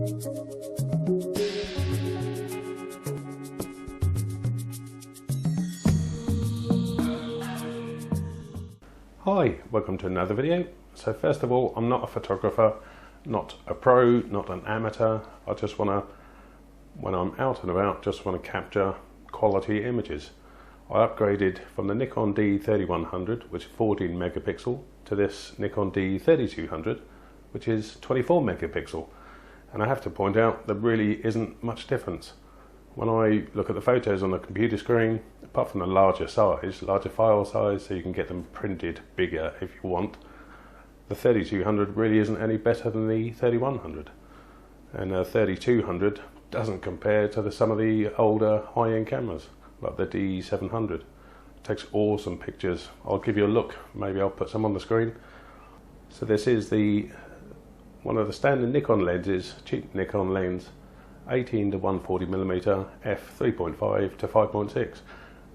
Hi, welcome to another video. So first of all, I'm not a photographer, not a pro, not an amateur. I just want to, when I'm out and about, just want to capture quality images. I upgraded from the Nikon D3100, which is 14 megapixel, to this Nikon D3200, which is 24 megapixel. And I have to point out there really isn't much difference. When I look at the photos on the computer screen, apart from the larger file size, so you can get them printed bigger if you want, the 3200 really isn't any better than the 3100. And the 3200 doesn't compare to some of the older high-end cameras, like the D700. It takes awesome pictures. I'll give you a look, maybe I'll put some on the screen. So this is one of the standard Nikon lenses, cheap Nikon lens, 18 to 140mm f3.5 to 5.6.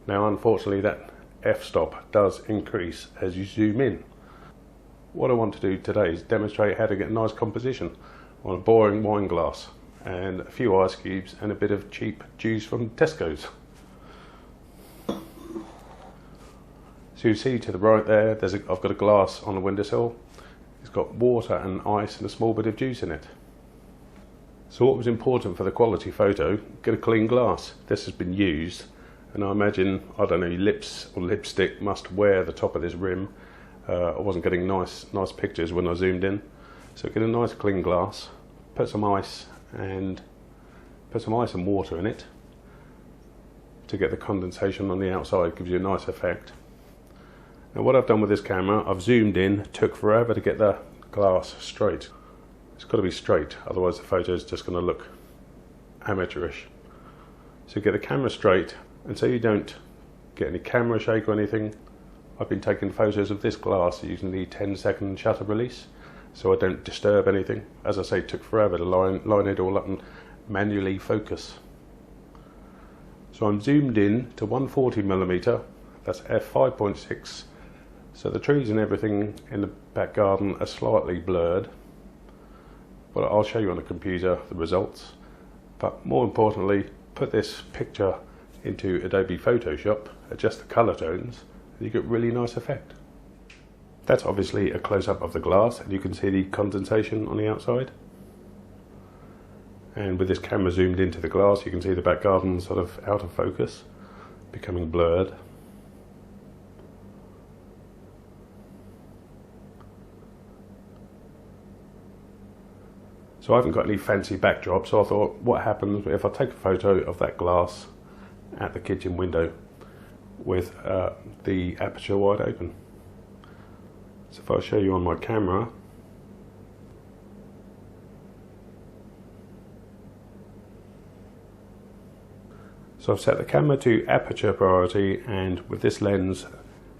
Now unfortunately that f-stop does increase as you zoom in. What I want to do today is demonstrate how to get a nice composition on a boring wine glass and a few ice cubes and a bit of cheap juice from Tesco's. So you see to the right there, I've got a glass on the windowsill. It's got water and ice and a small bit of juice in it. So what was important for the quality photo, get a clean glass. This has been used, and I imagine, I don't know, lips or lipstick must wear the top of this rim. I wasn't getting nice pictures when I zoomed in. So get a nice clean glass, put some ice and water in it to get the condensation on the outside, gives you a nice effect. Now what I've done with this camera, I've zoomed in, took forever to get the glass straight. It's got to be straight, otherwise the photo is just going to look amateurish. So get the camera straight, and so you don't get any camera shake or anything, I've been taking photos of this glass using the 10-second shutter release, so I don't disturb anything. As I say, it took forever to line it all up and manually focus. So I'm zoomed in to 140mm, that's f5.6, so the trees and everything in the back garden are slightly blurred. But I'll show you on the computer the results. But more importantly, put this picture into Adobe Photoshop, adjust the color tones, and you get really nice effect. That's obviously a close-up of the glass, and you can see the condensation on the outside. And with this camera zoomed into the glass, you can see the back garden sort of out of focus, becoming blurred. So I haven't got any fancy backdrop, so I thought, what happens if I take a photo of that glass at the kitchen window with the aperture wide open. So if I show you on my camera, so I've set the camera to aperture priority, and with this lens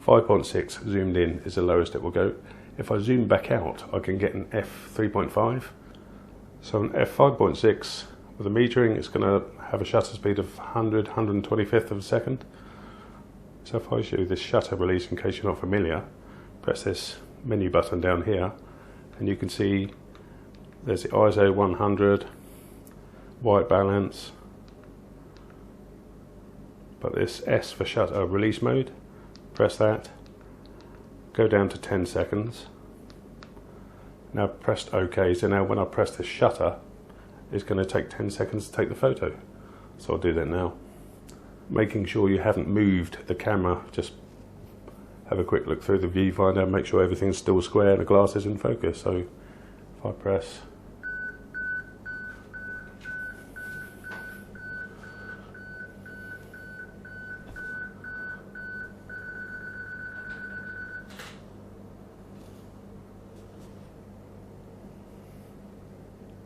5.6 zoomed in is the lowest it will go. If I zoom back out, I can get an f3.5. So an f5.6 with a metering, it's going to have a shutter speed of 125th of a second. So if I show you this shutter release, in case you're not familiar, press this menu button down here, and you can see there's the ISO 100, white balance, but this S for shutter release mode, press that, go down to 10 seconds. Now pressed OK, so now when I press the shutter, it's going to take 10 seconds to take the photo. So I'll do that now. Making sure you haven't moved the camera, just have a quick look through the viewfinder, make sure everything's still square and the glass is in focus. So if I press,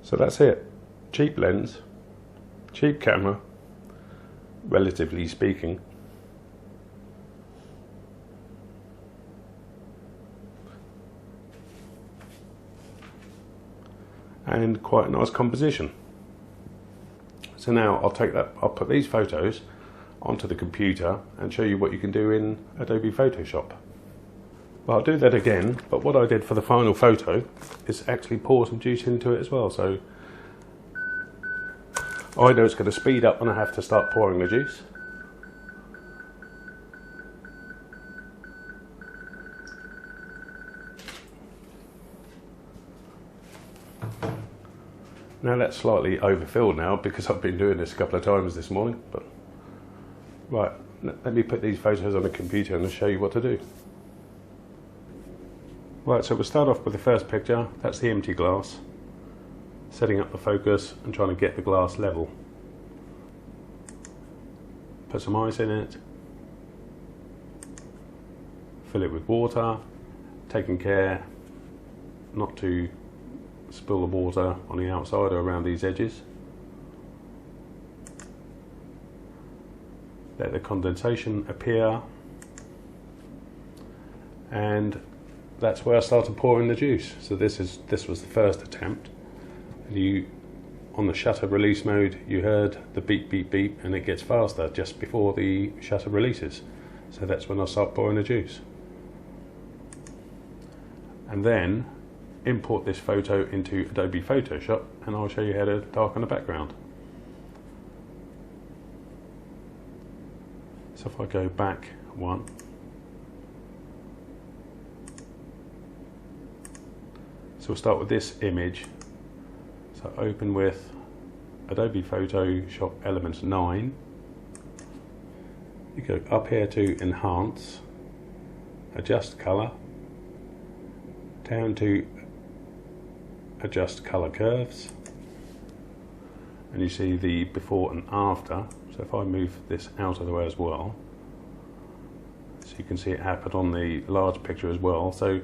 so that's it. Cheap lens, cheap camera, relatively speaking. And quite a nice composition. So now I'll put these photos onto the computer and show you what you can do in Adobe Photoshop. Well, I'll do that again, but what I did for the final photo is actually pour some juice into it as well. So I know it's going to speed up when I have to start pouring the juice. Now that's slightly overfilled now because I've been doing this a couple of times this morning. But right, let me put these photos on the computer and I'll show you what to do. Right, so we'll start off with the first picture. That's the empty glass. Setting up the focus and trying to get the glass level. Put some ice in it. Fill it with water. Taking care not to spill the water on the outside or around these edges. Let the condensation appear, and that's where I started pouring the juice. So this was the first attempt. And on the shutter release mode, you heard the beep beep beep, and it gets faster just before the shutter releases. So that's when I start pouring the juice. And then import this photo into Adobe Photoshop and I'll show you how to darken the background. So if I go back one, so we'll start with this image. So open with Adobe Photoshop Elements 9. You go up here to Enhance, Adjust Color, down to Adjust Color Curves, and you see the before and after. So if I move this out of the way as well, so you can see it happen on the large picture as well. So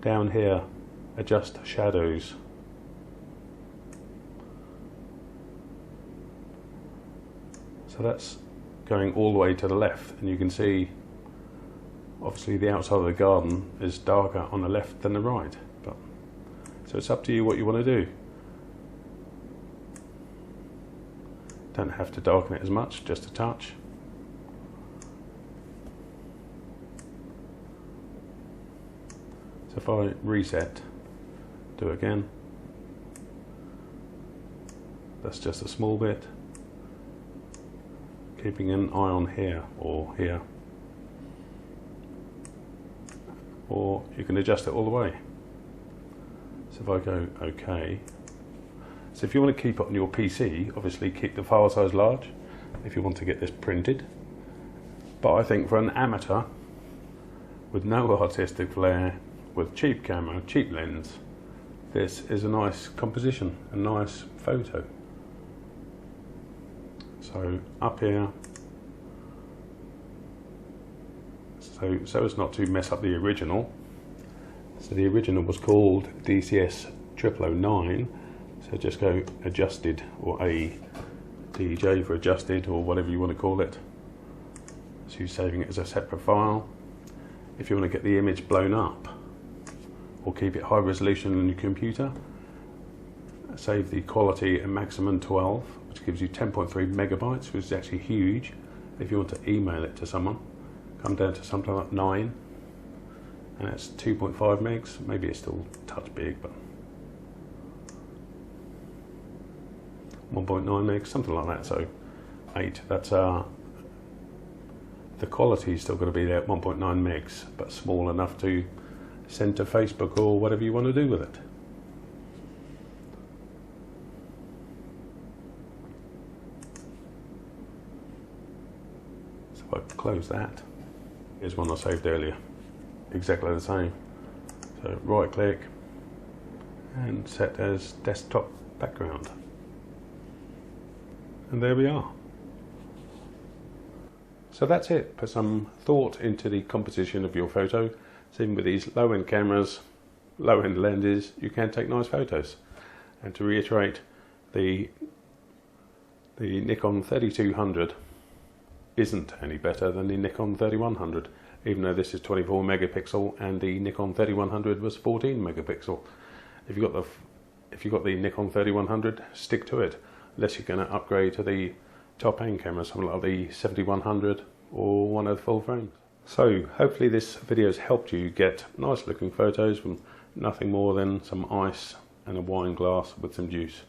down here, adjust shadows. So that's going all the way to the left, and you can see obviously the outside of the garden is darker on the left than the right. So it's up to you what you want to do. Don't have to darken it as much, just a touch. So if I reset, do it again. That's just a small bit. Keeping an eye on here or here. Or you can adjust it all the way. So if I go OK, so if you want to keep it on your PC, obviously keep the file size large if you want to get this printed. But I think for an amateur with no artistic flair, with cheap camera, cheap lens, this is a nice composition, a nice photo. So up here, so as not to mess up the original. So the original was called DCS 0009, so just go adjusted, or ADJ for adjusted, or whatever you want to call it. So you're saving it as a separate file. If you want to get the image blown up or keep it high resolution on your computer, save the quality at maximum 12, which gives you 10.3 megabytes, which is actually huge. If you want to email it to someone, come down to something like 9. And it's 2.5 megs, maybe it's still a touch big, but 1.9 megs, something like that, so 8. That's the quality is still going to be there at 1.9 megs, but small enough to send to Facebook or whatever you want to do with it. So if I close that, here's one I saved earlier. Exactly the same. So right click and set as desktop background. And there we are. So that's it. Put some thought into the composition of your photo. So even with these low-end cameras, low-end lenses, you can take nice photos. And to reiterate, the Nikon 3200 isn't any better than the Nikon 3100. Even though this is 24 megapixel and the Nikon 3100 was 14 megapixel. If you've got the Nikon 3100, stick to it, unless you're going to upgrade to the top end camera, something like the 7100 or one of the full frames. So hopefully this video has helped you get nice looking photos from nothing more than some ice and a wine glass with some juice.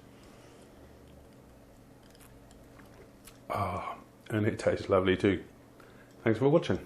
And it tastes lovely too. Thanks for watching.